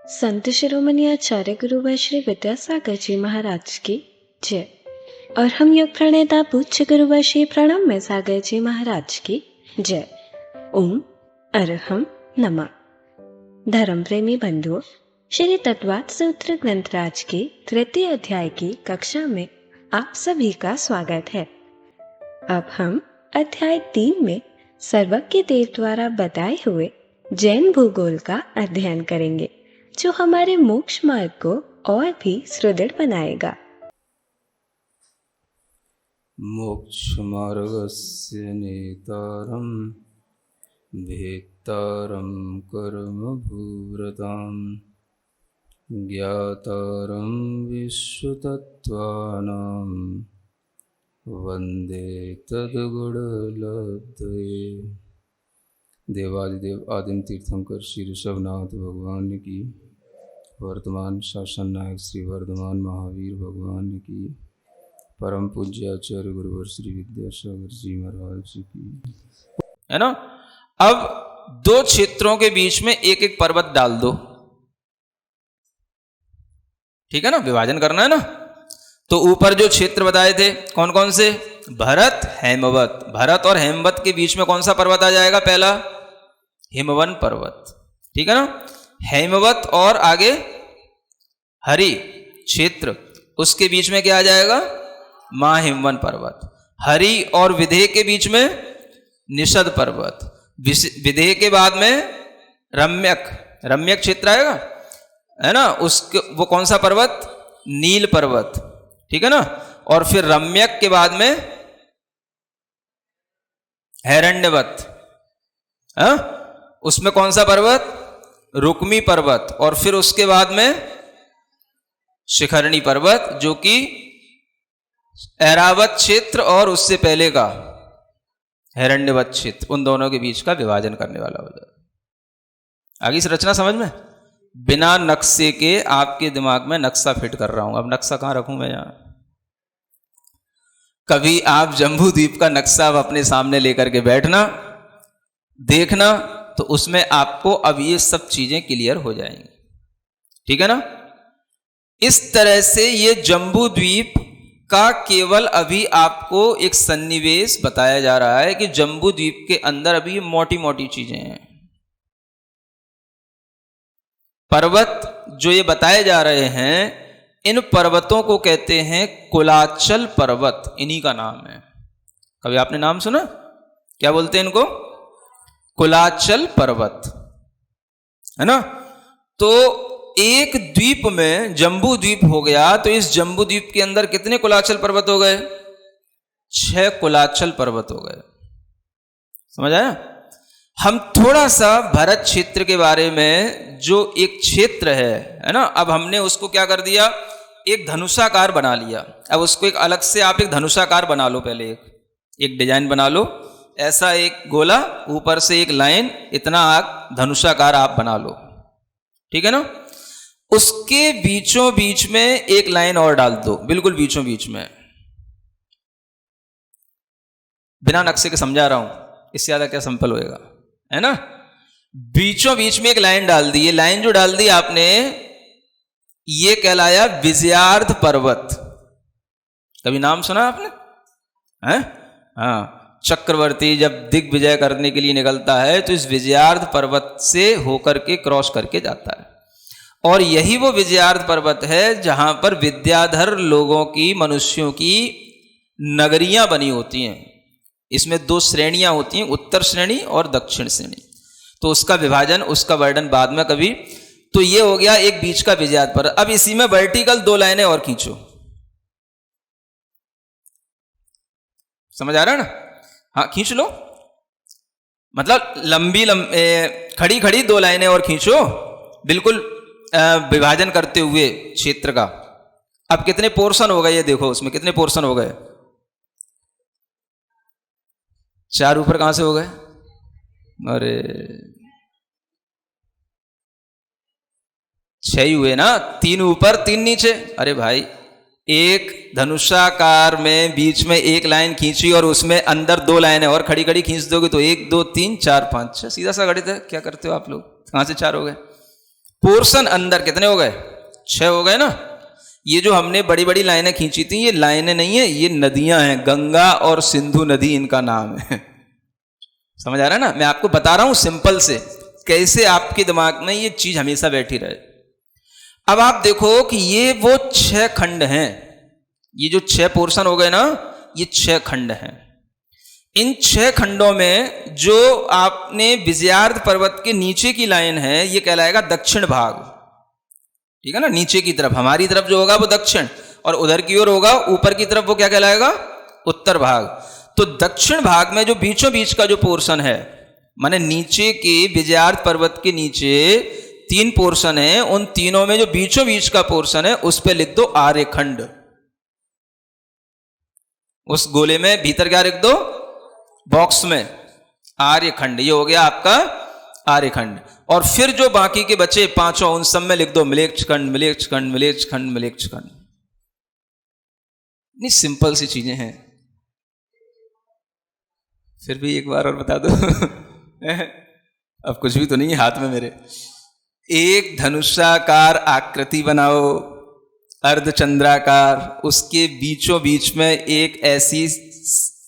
संत शिरोमणि आचार्य गुरुवर श्री विद्यासागर जी महाराज की जय। और हम योग प्रणेता पूज्य गुरुवर श्री प्रणम्य सागर जी महाराज की जय। ओम अरहम नमः। धर्म प्रेमी बंधुओं, श्री तत्वात् सूत्र ग्रंथराज की तृतीय अध्याय की कक्षा में आप सभी का स्वागत है। अब हम अध्याय 3 में सर्वज्ञ देव द्वारा बताए हुए जैन भूगोल का अध्ययन करेंगे, जो हमारे मोक्ष मार्ग को और भी सुदृढ़ बनाएगा। मोक्ष मार्गस्य नेतारं भेत्तारं कर्मभूरतां ज्ञातारं विश्वतत्त्वानां वन्दे तद्गुणलब्धये। देवादिदेव आदिम तीर्थंकर श्री ऋषभनाथ भगवान की, वर्तमान शासन नायक श्री वर्धमान महावीर भगवान की, परम पूज्य आचार्य गुरुवर श्री विद्यासागर जी महाराज की, है ना। अब दो क्षेत्रों के बीच में एक एक पर्वत डाल दो, ठीक है ना, विभाजन करना है ना। तो ऊपर जो क्षेत्र बताए थे कौन कौन से, भरत हेमवत। भरत और हेमवत के बीच में कौन सा पर्वत आ जाएगा, पहला हिमवन पर्वत, ठीक है ना। हेमवत और आगे हरि क्षेत्र, उसके बीच में क्या आ जाएगा, महाहिमवन पर्वत। हरि और विदेह के बीच में निषद पर्वत। विदेह के बाद में रम्यक, रम्यक क्षेत्र आएगा, है ना। उसके वो कौन सा पर्वत, नील पर्वत, ठीक है ना। और फिर रम्यक के बाद में हैरण्यवत, उसमें कौन सा पर्वत, रुक्मी पर्वत। और फिर उसके बाद में शिखरणी पर्वत, जो कि ऐरावत क्षेत्र और उससे पहले का हिरण्यवत क्षेत्र, उन दोनों के बीच का विभाजन करने वाला हो जाए। आगे से रचना समझ में, बिना नक्शे के आपके दिमाग में नक्शा फिट कर रहा हूं। अब नक्शा कहां रखूं मैं, यहां कभी आप जम्बू द्वीप का नक्शा अपने सामने लेकर के बैठना, देखना, तो उसमें आपको अब ये सब चीजें क्लियर हो जाएंगी, ठीक है ना। इस तरह से ये जम्बू द्वीप का केवल अभी आपको एक सन्निवेश बताया जा रहा है कि जम्बू द्वीप के अंदर अभी मोटी मोटी चीजें हैं। पर्वत जो ये बताए जा रहे हैं, इन पर्वतों को कहते हैं कुलाचल पर्वत, इन्हीं का नाम है। कभी आपने नाम सुना, क्या बोलते हैं इनको, कुलाचल पर्वत, है ना। तो एक द्वीप में जम्बू द्वीप हो गया, तो इस जम्बू द्वीप के अंदर कितने कुलाचल पर्वत हो गए, 6 कुलाचल पर्वत हो गए। समझ आया। हम थोड़ा सा भरत क्षेत्र के बारे में, जो एक क्षेत्र है ना, अब हमने उसको क्या कर दिया, एक धनुषाकार बना लिया। अब उसको एक अलग से आप एक धनुषाकार बना लो, पहले एक डिजाइन बना लो, ऐसा एक गोला, ऊपर से एक लाइन, इतना आप धनुषाकार आप बना लो, ठीक है ना। उसके बीचों बीच में एक लाइन और डाल दो, बिल्कुल बीचों बीच में। बिना नक्शे के समझा रहा हूं, इससे ज्यादा क्या सिंपल होएगा, है ना। बीचों बीच में एक लाइन डाल दी। ये लाइन जो डाल दी आपने, ये कहलाया विजयार्ध पर्वत। कभी नाम सुना आपने, हैं? हाँ, चक्रवर्ती जब दिग्विजय करने के लिए निकलता है तो इस विजयार्ध पर्वत से होकर के क्रॉस करके जाता है। और यही वो विजयार्ध पर्वत है जहां पर विद्याधर लोगों की, मनुष्यों की नगरियां बनी होती हैं। इसमें 2 श्रेणियां होती हैं, उत्तर श्रेणी और दक्षिण श्रेणी। तो उसका विभाजन, उसका वर्णन बाद में कभी। तो ये हो गया एक बीच का विजयार्ध पर्वत। अब इसी में वर्टिकल 2 लाइनें और खींचो, समझ आ रहा है ना। हाँ, खींच लो, मतलब लंबी खड़ी खड़ी 2 लाइनें और खींचो, बिल्कुल विभाजन करते हुए क्षेत्र का। अब कितने पोर्शन हो गए, ये देखो उसमें कितने पोर्शन हो गए, 4 ऊपर कहां से हो गए, अरे 6 हुए ना, 3 ऊपर 3 नीचे। अरे भाई, एक धनुषाकार में बीच में एक लाइन खींची और उसमें अंदर 2 लाइनें और खड़ी खड़ी खींच दोगे तो 1 2 3 4 5 6, सीधा सा गणित है। क्या करते हो आप लोग, कहां से 4 हो गए, पोर्शन अंदर कितने हो गए? 6 हो गए ना। ये जो हमने बड़ी बड़ी लाइनें खींची थी, ये लाइनें नहीं है, ये नदियां हैं। गंगा और सिंधु नदी इनका नाम है। समझ आ रहा है ना? मैं आपको बता रहा हूं सिंपल से, कैसे आपके दिमाग में ये चीज हमेशा बैठी रहे। अब आप देखो कि ये वो 6 खंड हैं। ये जो 6 पोर्शन हो गए ना, ये 6 खंड हैं। इन 6 खंडों में जो आपने विजयार्ध पर्वत के नीचे की लाइन है, ये कहलाएगा दक्षिण भाग। ठीक है ना? नीचे की तरफ, हमारी तरफ जो होगा वो दक्षिण, और उधर की ओर होगा ऊपर की तरफ, वो क्या कहलाएगा? उत्तर भाग। तो दक्षिण भाग में जो बीचों बीच का जो पोर्शन है, माने नीचे के विजयार्ध पर्वत के नीचे 3 पोर्शन है, उन तीनों में जो बीचों बीच का पोर्शन है उस पे लिख दो आर्यखंड। उस गोले में भीतर क्या लिख दो? बॉक्स में आर्यखंड। ये हो गया आपका आर्यखंड। और फिर जो बाकी के बचे 5, उन सब में लिख दो मिलेच्छखंड, मिलेच्छखंड, मिलेच्छखंड, मिलेच्छखंड। नहीं, सिंपल सी चीजें हैं। फिर भी एक बार और बता दो। अब कुछ भी तो नहीं है हाथ में मेरे। एक धनुषाकार आकृति बनाओ, अर्धचंद्राकार, उसके बीचों बीच में एक ऐसी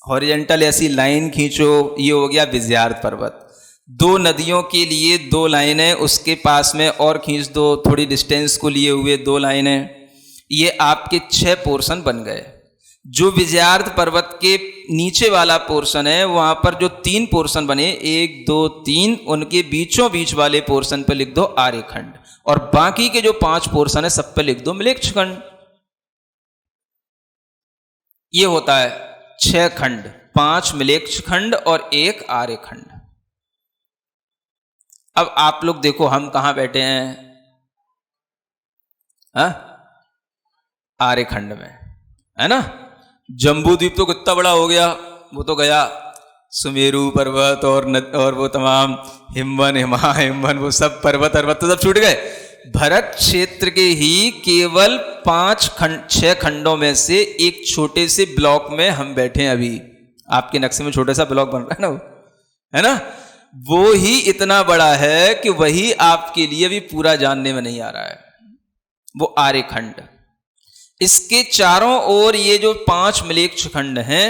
हॉरिजेंटल ऐसी लाइन खींचो। ये हो गया विजयार्ध पर्वत। 2 नदियों के लिए 2 लाइनें उसके पास में और खींच दो, थोड़ी डिस्टेंस को लिए हुए 2 लाइनें। ये आपके 6 पोर्शन बन गए। जो विजयार्ध पर्वत के नीचे वाला पोर्शन है, वहां पर जो 3 पोर्शन बने, 1, 2, 3, उनके बीचों बीच वाले पोर्शन पर लिख दो आर्यखंड, और बाकी के जो 5 पोर्शन है सब पे लिख दो मिलेच्छखंड। ये होता है 6 खंड, 5 मिलेच्छखंड और 1 आर्यखंड। अब आप लोग देखो हम कहां बैठे हैं? आर्यखंड में, है ना? जम्बू द्वीप तो कितना बड़ा हो गया, वो तो गया। सुमेरु पर्वत और वो तमाम हिमवन, वो सब पर्वत तो सब छूट गए। भरत क्षेत्र के ही केवल 6 खंडों में से एक छोटे से ब्लॉक में हम बैठे हैं। अभी आपके नक्शे में छोटा सा ब्लॉक बन रहा है ना, वो है ना? वो ही इतना बड़ा है कि वही आपके लिए भी पूरा जानने में नहीं आ रहा है, वो आर्यखंड। इसके चारों ओर ये जो 5 मिलेच्छखंड हैं,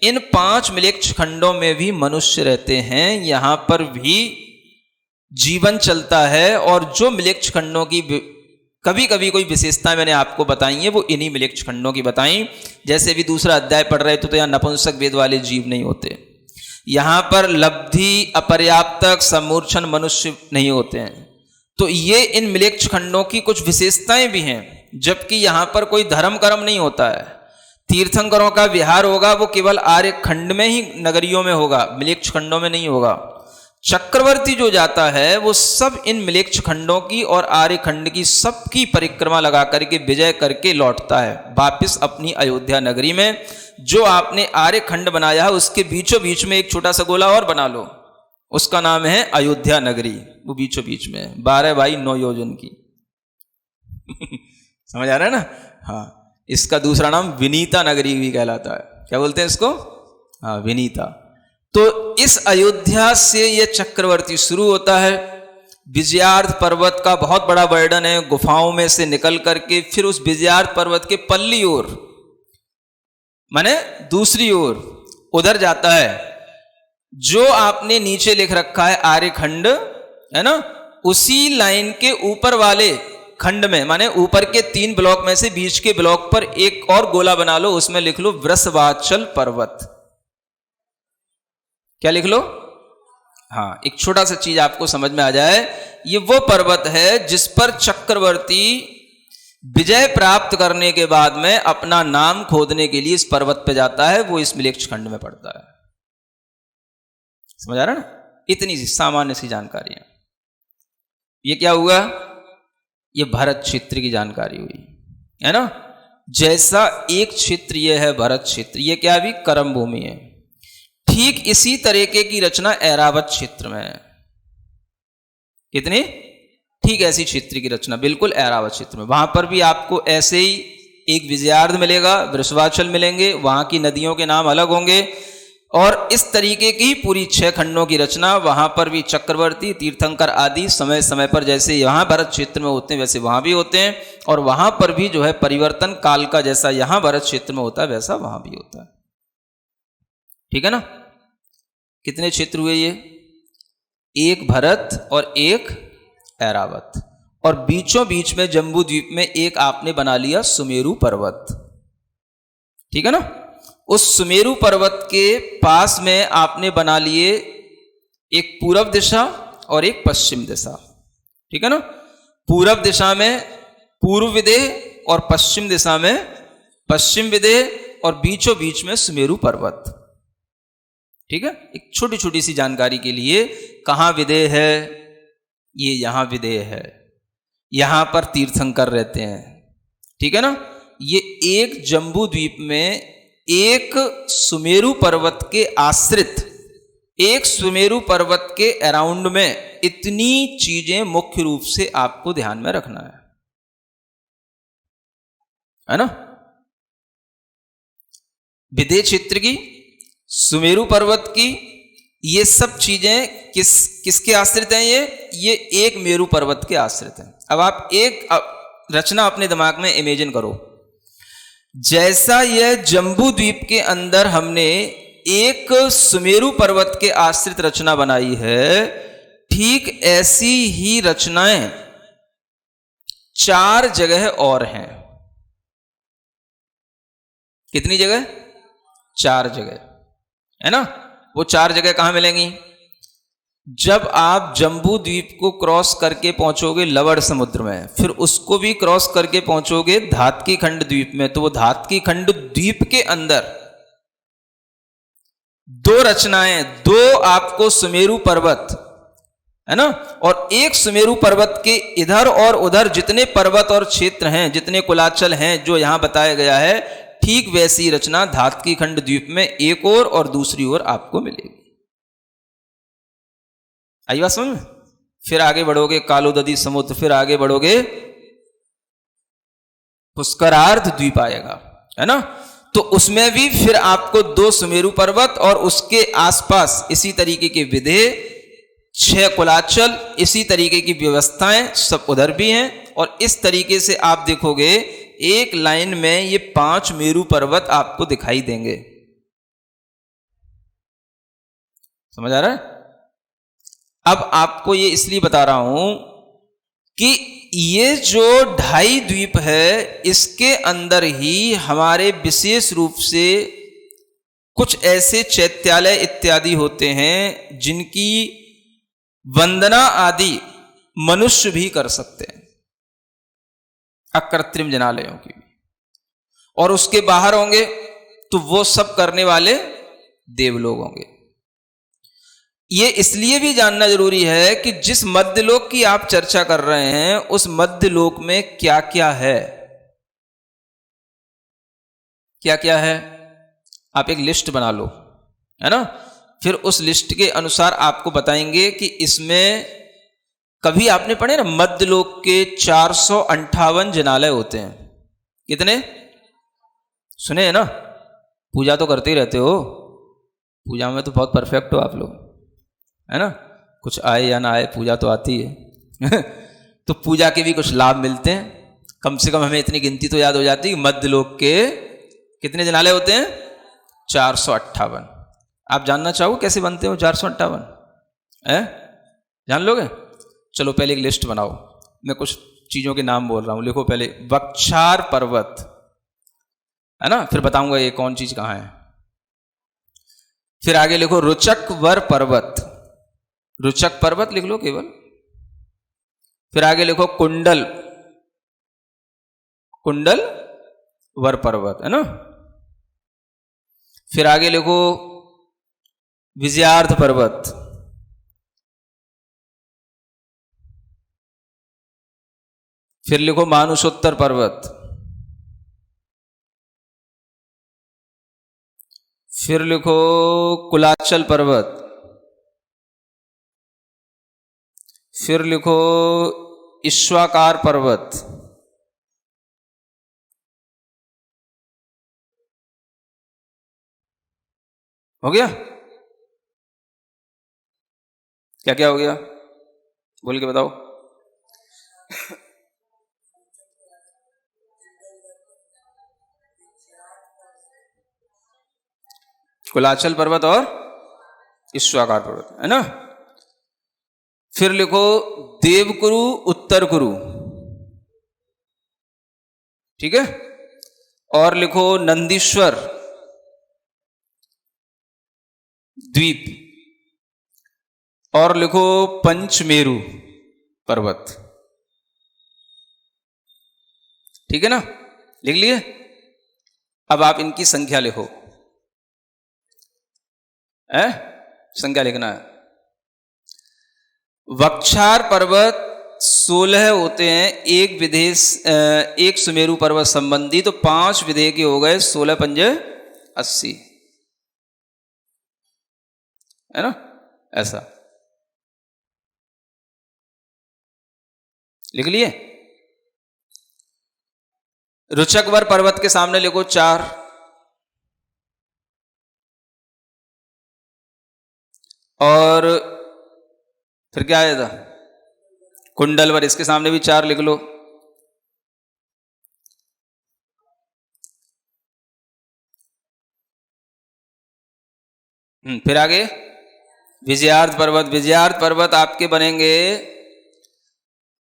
इन 5 मिलेच्छखंडों में भी मनुष्य रहते हैं, यहां पर भी जीवन चलता है। और जो मिलेच्छखंडों की कभी कभी कोई विशेषता मैंने आपको बताई है, वो इन्हीं मिलेच्छखंडों की बताई। जैसे भी दूसरा अध्याय पढ़ रहे थे तो यहां नपुंसक वेद वाले जीव नहीं होते, यहां पर लब्धि, अपर्याप्तक, समूर्छन मनुष्य नहीं होते हैं। तो ये इन मिलेच्छखंडों की कुछ विशेषताएं भी हैं। जबकि यहां पर कोई धर्म कर्म नहीं होता है, तीर्थंकरों का विहार होगा वो केवल आर्यखंड में ही, नगरियों में होगा, मिलेच्छखंडों में नहीं होगा। चक्रवर्ती जो जाता है वो सब इन मिलेच्छखंडों की और आर्यखंड की सबकी परिक्रमा लगा करके विजय करके लौटता है वापिस अपनी अयोध्या नगरी में। जो आपने आर्यखंड बनाया है उसके बीचों बीच में एक छोटा सा गोला और बना लो, उसका नाम है अयोध्या नगरी। वो बीचों बीच में 12 बाई 9 योजन की। समझ आ रहा है ना? हाँ, इसका दूसरा नाम विनीता नगरी भी कहलाता है। क्या बोलते हैं इसको? हाँ, विनीता। तो इस अयोध्या से यह चक्रवर्ती शुरू होता है। विजयार्ध पर्वत का बहुत बड़ा वर्णन है, गुफाओं में से निकल करके फिर उस विजयार्ध पर्वत के पल्ली ओर, माने दूसरी ओर उधर जाता है। जो आपने नीचे लिख रखा है आर्यखंड, है ना, उसी लाइन के ऊपर वाले खंड में, माने ऊपर के 3 ब्लॉक में से बीच के ब्लॉक पर एक और गोला बना लो, उसमें लिख लो वृषवाचल पर्वत। क्या लिख लो? हाँ, एक छोटा सा चीज आपको समझ में आ जाए, ये वो पर्वत है जिस पर चक्रवर्ती विजय प्राप्त करने के बाद में अपना नाम खोदने के लिए इस पर्वत पे जाता है। वो इस मिलेच्छखंड में पड़ता है। समझ आ रहा है ना? इतनी सी सामान्य सी जानकारी है। ये क्या हुआ? ये भरत क्षेत्र की जानकारी हुई, है ना? जैसा एक क्षेत्र यह है भरत क्षेत्र, ये क्या भी कर्म भूमि है, ठीक इसी तरीके की रचना ऐरावत क्षेत्र में है। कितनी? ठीक ऐसी क्षेत्र की रचना बिल्कुल ऐरावत क्षेत्र में। वहां पर भी आपको ऐसे ही एक विजयार्ध मिलेगा, वृषवाचल मिलेंगे, वहां की नदियों के नाम अलग होंगे। और इस तरीके की पूरी 6 खंडों की रचना, वहां पर भी चक्रवर्ती, तीर्थंकर आदि समय समय पर जैसे यहाँ भरत क्षेत्र में होते हैं वैसे वहां भी होते हैं, और वहां पर भी जो है परिवर्तन काल का जैसा यहाँ भरत क्षेत्र में होता है वैसा वहां भी होता है। ठीक है ना? कितने क्षेत्र हुए ये? एक भरत और एक ऐरावत, और बीचों बीच में जम्बू द्वीप में एक आपने बना लिया सुमेरु पर्वत। ठीक है ना? उस सुमेरु पर्वत के पास में आपने बना लिए एक पूरब दिशा और एक पश्चिम दिशा। ठीक है ना? पूरब दिशा में पूर्व विदेह और पश्चिम दिशा में पश्चिम विदेह, और बीचों बीच में सुमेरु पर्वत। ठीक है? एक छोटी छोटी सी जानकारी के लिए, कहाँ विदेह है? ये यहां विदेह है, यहां पर तीर्थंकर रहते हैं। ठीक है ना? ये एक जम्बू द्वीप में एक सुमेरु पर्वत के आश्रित, एक सुमेरु पर्वत के अराउंड में इतनी चीजें मुख्य रूप से आपको ध्यान में रखना है ना? विदेह क्षेत्र की, सुमेरु पर्वत की, ये सब चीजें किसके आश्रित हैं? ये एक मेरु पर्वत के आश्रित हैं। अब आप एक रचना अपने दिमाग में इमेजिन करो, जैसा यह जम्बू द्वीप के अंदर हमने एक सुमेरु पर्वत के आश्रित रचना बनाई है, ठीक ऐसी ही रचनाएं 4 जगह और हैं। कितनी जगह? 4 जगह है ना? वो 4 जगह कहां मिलेंगी? जब आप जम्बू द्वीप को क्रॉस करके पहुंचोगे लवण समुद्र में, फिर उसको भी क्रॉस करके पहुंचोगे धातकी खंड द्वीप में, तो वो धातकी खंड द्वीप के अंदर 2 रचनाएं, 2 आपको सुमेरु पर्वत है ना, और एक सुमेरु पर्वत के इधर और उधर जितने पर्वत और क्षेत्र हैं, जितने कुलाचल हैं जो यहां बताया गया है, ठीक वैसी रचना धातकी खंड द्वीप में एक और दूसरी ओर आपको मिलेगी। आई बात समझ में? फिर आगे बढ़ोगे कालोदधी समुद्र, फिर आगे बढ़ोगे पुष्करार्ध द्वीप आएगा, है ना? तो उसमें भी फिर आपको 2 सुमेरु पर्वत और उसके आसपास इसी तरीके के विदेह, 6 कुलाचल, इसी तरीके की व्यवस्थाएं सब उधर भी हैं, और इस तरीके से आप देखोगे एक लाइन में ये 5 मेरु पर्वत आपको दिखाई देंगे। समझ आ रहा है? अब आपको ये इसलिए बता रहा हूं कि ये जो 2.5 द्वीप है, इसके अंदर ही हमारे विशेष रूप से कुछ ऐसे चैत्यालय इत्यादि होते हैं जिनकी वंदना आदि मनुष्य भी कर सकते हैं, अकृत्रिम जनालयों की भी, और उसके बाहर होंगे तो वो सब करने वाले देवलोग होंगे। ये इसलिए भी जानना जरूरी है कि जिस मध्यलोक की आप चर्चा कर रहे हैं, उस मध्यलोक में क्या क्या है, क्या क्या है, आप एक लिस्ट बना लो, है ना? फिर उस लिस्ट के अनुसार आपको बताएंगे कि इसमें, कभी आपने पढ़े ना, मध्यलोक के 458 जनालय होते हैं। कितने सुने हैं ना? पूजा तो करते ही रहते हो, पूजा में तो बहुत परफेक्ट हो आप लोग, है ना? कुछ आए या ना आए, पूजा तो आती है तो पूजा के भी कुछ लाभ मिलते हैं। कम से कम हमें इतनी गिनती तो याद हो जाती है, मध्यलोक के कितने जनालय होते हैं? 458। आप जानना चाहो कैसे बनते हो 458? है? जान लोगे? चलो पहले एक लिस्ट बनाओ, मैं कुछ चीजों के नाम बोल रहा हूं, लिखो पहले। वक्षार पर्वत, है ना? फिर बताऊंगा ये कौन चीज कहां है। फिर आगे लिखो रुचक वर पर्वत, रुचक पर्वत लिख लो केवल। फिर आगे लिखो कुंडल, कुंडल वर पर्वत, है ना? फिर आगे लिखो विजयार्ध पर्वत, फिर लिखो मानुषोत्तर पर्वत, फिर लिखो कुलाचल पर्वत, फिर लिखो ईश्वाकार पर्वत, हो गया? क्या क्या हो गया बोल के बताओ। कुलाचल पर्वत और ईश्वाकार पर्वत, है ना। फिर लिखो देवकुरु उत्तर कुरु, ठीक है। और लिखो नंदीश्वर द्वीप, और लिखो पंचमेरु पर्वत, ठीक है ना। लिख लिए? अब आप इनकी संख्या लिखो, संख्या लिखना है। वक्षार पर्वत 16 होते हैं, एक विदेश एक सुमेरु पर्वत संबंधी, तो 5 विधेय के हो गए, 16 पंजे 80, है ना। ऐसा लिख लिए। रुचकवर पर्वत के सामने लिखो 4, और फिर क्या आया था कुंडलवर, इसके सामने भी 4 लिख लो। फिर आगे विजयार्थ पर्वत, विजयार्थ पर्वत आपके बनेंगे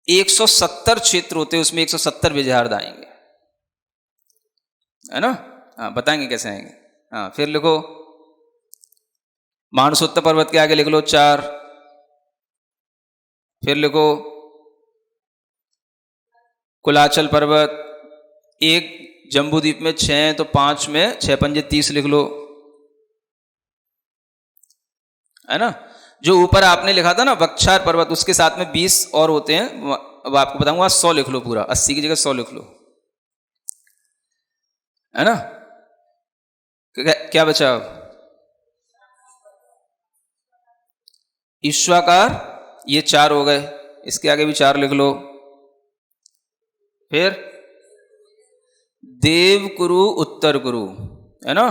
170 क्षेत्र होते हैं, उसमें 170 विजयार्थ आएंगे, है ना। हाँ बताएंगे कैसे आएंगे। हाँ फिर लिखो मानसोत्तर पर्वत के आगे लिख लो 4, फिर लिखो कुलाचल पर्वत, एक जम्बूद्वीप में 6, तो 5 में 6 पंजे 30 लिख लो, है ना। जो ऊपर आपने लिखा था ना वक्षार पर्वत, उसके साथ में 20 और होते हैं, अब आपको बताऊंगा, 100 लिख लो पूरा, 80 की जगह 100 लिख लो, है ना। क्या बचा अब? ईश्वाकार, ये 4 हो गए, इसके आगे भी 4 लिख लो। फिर देव कुरु उत्तर कुरु, है ना।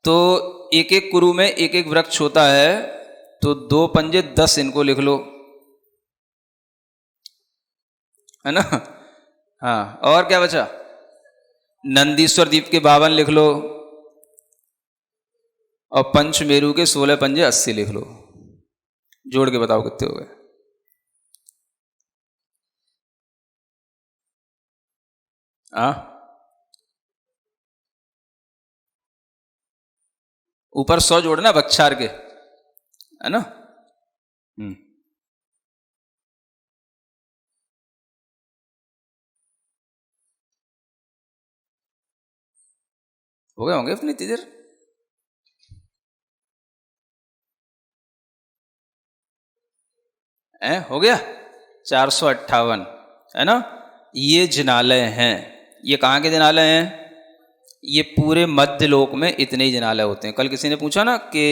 तो एक एक कुरु में एक एक वृक्ष होता है, तो 2 पंजे 10 इनको लिख लो, है ना। हाँ और क्या बचा? नंदीश्वर द्वीप के 52 लिख लो, और पंचमेरु के 16 पंजे 80 लिख लो। जोड़ के बताओ कितने हो गए। ऊपर 100 जोड़ना वक्षार के, है ना। हो गए होंगे इतनी देर। हो गया 458, है ना। ये जिनालय हैं। ये कहाँ के जिनालय हैं? ये पूरे मध्य लोक में इतने ही जिनालय होते हैं। कल किसी ने पूछा ना कि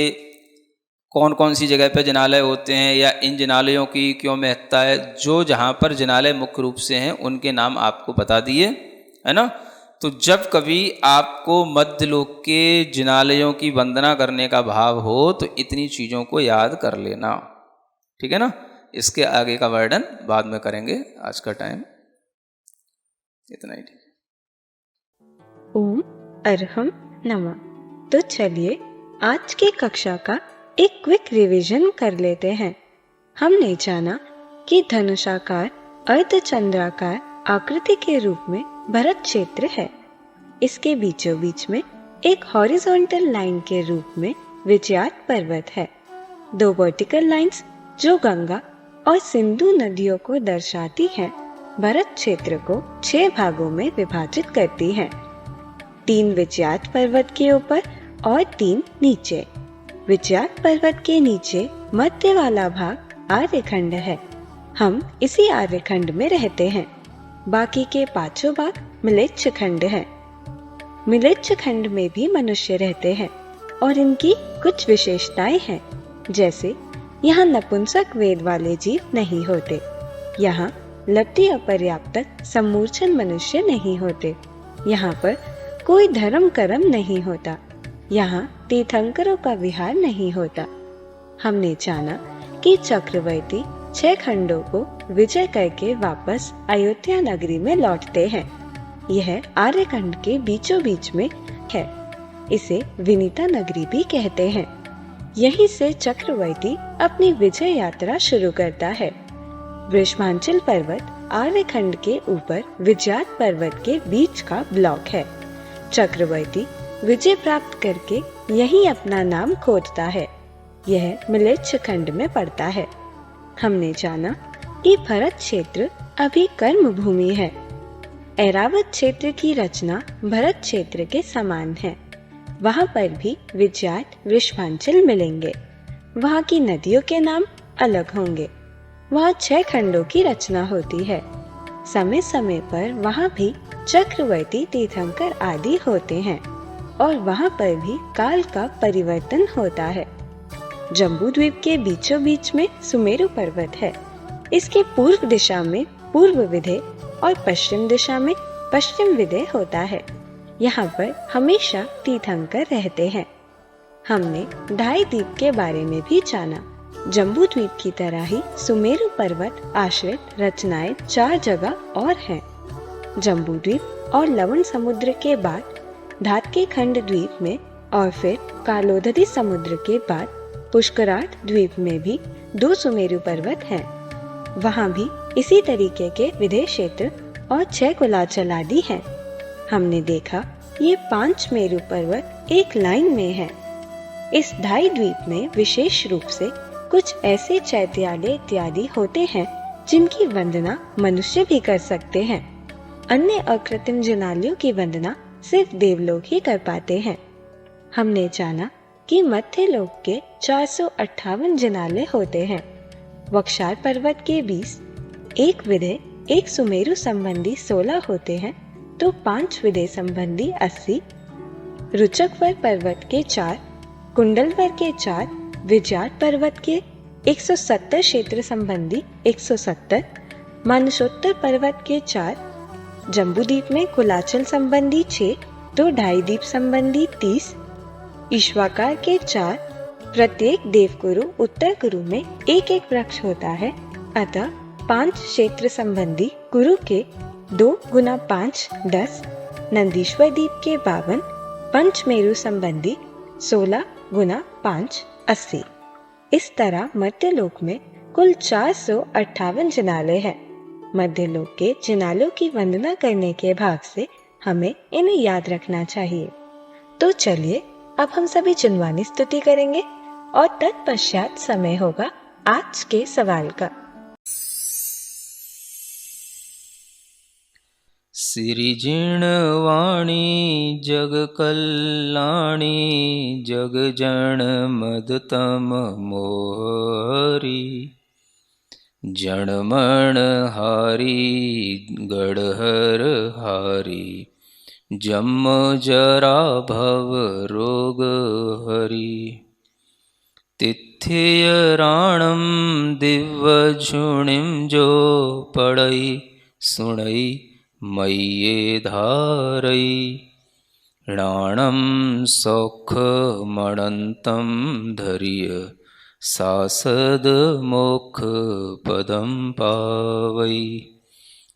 कौन कौन सी जगह पे जिनालय होते हैं, या इन जिनालयों की क्यों महत्ता है। जो जहाँ पर जिनालय मुख्य रूप से हैं उनके नाम आपको बता दिए, है ना। तो जब कभी आपको मध्य लोक के जिनालयों की वंदना करने का भाव हो तो इतनी चीज़ों को याद कर लेना, ठीक है ना। इसके आगे का वर्णन बाद में करेंगे, आज का टाइम इतना ही, ठीक है। ओम अरहम नमः। तो चलिए आज की कक्षा का एक क्विक रिवीजन कर लेते हैं। हमने जाना कि धनुषाकार अर्धचंद्राकार आकृति के रूप में भरत क्षेत्र है। इसके बीचों बीच में एक हॉरिजॉन्टल लाइन के रूप में विजयार्थ पर्वत है। 2 वर्टिकल लाइंस जो गंगा और सिंधु नदियों को दर्शाती हैं, भरत क्षेत्र को 6 भागों में विभाजित करती हैं। 3 विजयार्थ पर्वत के ऊपर और 3 नीचे। विजयार्थ पर्वत के नीचे मध्य वाला भाग आर्यखंड है। हम इसी आर्यखंड में रहते हैं। बाकी के 5 भाग मिलेच्छ खंड है। मिलेच्छ खंड में भी मनुष्य रहते हैं और इनकी कुछ विशेषताएं हैं, जैसे यहाँ नपुंसक वेद वाले जीव नहीं होते, यहाँ लब्धि अपर्याप्तक सम्मूर्छन मनुष्य नहीं होते, यहाँ पर कोई धर्म कर्म नहीं होता, यहाँ तीर्थंकरों का विहार नहीं होता। हमने जाना कि चक्रवर्ती 6 खंडों को विजय करके वापस अयोध्या नगरी में लौटते हैं। यह आर्यखंड के बीचों बीच में है। इसे विनीता नगरी भी कहते हैं। यहीं से चक्रवर्ती अपनी विजय यात्रा शुरू करता है। वृषभांचल पर्वत आर्यखंड के ऊपर विजयात पर्वत के बीच का ब्लॉक है। चक्रवर्ती विजय प्राप्त करके यहीं अपना नाम खोदता है। यह म्लेच्छ खंड में पड़ता है। हमने जाना कि भरत क्षेत्र अभी कर्म भूमि है। ऐरावत क्षेत्र की रचना भरत क्षेत्र के समान है। वहाँ पर भी विजयात वृषभांचल मिलेंगे। वहाँ की नदियों के नाम अलग होंगे। वहाँ 6 खंडों की रचना होती है। समय समय पर वहाँ भी चक्रवर्ती तीर्थंकर आदि होते हैं और वहाँ पर भी काल का परिवर्तन होता है। जम्बू द्वीप के बीचों बीच में सुमेरु पर्वत है। इसके पूर्व दिशा में पूर्व विधेय और पश्चिम दिशा में पश्चिम विधेय होता है। यहाँ पर हमेशा तीर्थंकर रहते हैं। हमने ढाई द्वीप के बारे में भी जाना। जम्बू द्वीप की तरह ही सुमेरु पर्वत आश्रित रचनाएं 4 जगह और हैं। जम्बू द्वीप और लवण समुद्र के बाद धातके खंड द्वीप में और फिर कालोदधी समुद्र के बाद पुष्कराट द्वीप में भी 2 सुमेरु पर्वत हैं। वहाँ भी इसी तरीके के विधेय क्षेत्र और 6 कुलाचल आदि हैं। हमने देखा ये 5 मेरु पर्वत एक लाइन में है। इस ढाई द्वीप में विशेष रूप से कुछ ऐसे चैत्यालय इत्यादि होते हैं जिनकी वंदना मनुष्य भी कर सकते हैं। अन्य अकृत्रिम जिनालयों की वंदना सिर्फ देवलोक ही कर पाते हैं। हमने जाना कि मध्य लोक के 458 जिनालय होते हैं। वक्षार पर्वत के 20, एक विधेय एक सुमेरु संबंधी 16 होते हैं तो 5 विधेय संबंधी 80, रुचकवर पर्वत के 4, कुंडलवर के 4, विजयात पर्वत के 170 क्षेत्र संबंधी 170, मानसोत्तर पर्वत के 4, जम्बूद्वीप में कुलाचल संबंधी 6 तो ढाई द्वीप संबंधी 30, ईश्वाकार के 4, प्रत्येक देवकुरु उत्तर कुरु में एक एक वृक्ष होता है। अतः 5 क्षेत्र संबंधी कुरु के 2 गुना 5 10, नंदीश्वर द्वीप के 52, पंचमेरु संबंधी 16 गुना 5 80। इस तरह मध्यलोक में कुल 458 जिनालय है। मध्यलोक के जिनालयों की वंदना करने के भाग से हमें इन्हें याद रखना चाहिए। तो चलिए अब हम सभी जिनवानी स्तुति करेंगे और तत्पश्चात समय होगा आज के सवाल का। सिरिजिणवाणी जग कल्याणी जग जन मदतम मोहरी जनमण हारी गढ़हर हारी जम जरा भव रोग हरि तिथ्य राणम दिव्य झुणिम जो पड़ई सुणई मय्ये धारई राणम सौख मणंतम धर्य सासद मोक्ष पदम पावई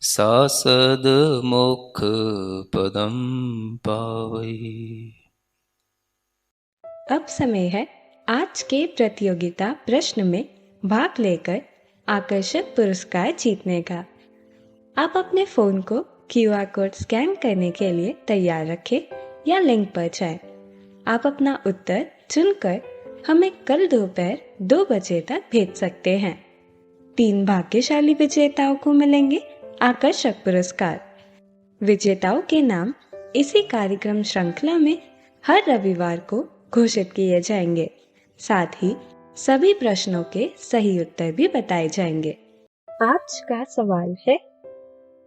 सासद मोक्ष पदम पावई। अब समय है आज के प्रतियोगिता प्रश्न में भाग लेकर आकर्षक पुरस्कार जीतने का। आप अपने फोन को QR कोड स्कैन करने के लिए तैयार रखें या लिंक पर जाएं। आप अपना उत्तर चुनकर हमें कल दोपहर 2 बजे तक भेज सकते हैं। 3 भाग्यशाली विजेताओं को मिलेंगे आकर्षक पुरस्कार। विजेताओं के नाम इसी कार्यक्रम श्रृंखला में हर रविवार को घोषित किए जाएंगे। साथ ही सभी प्रश्नों के सही उत्तर भी बताए जाएंगे। आज का सवाल है,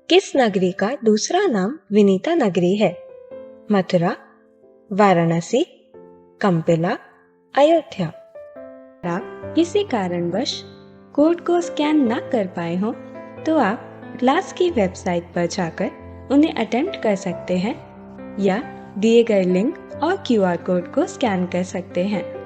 किस नगरी का दूसरा नाम विनीता नगरी है? मथुरा, वाराणसी, कंपिला, अयोध्या। आप किसी कारणवश कोड को स्कैन न कर पाए हो तो आप क्लास की वेबसाइट पर जाकर उन्हें अटेम्प्ट कर सकते हैं या दिए गए लिंक और QR कोड को स्कैन कर सकते हैं।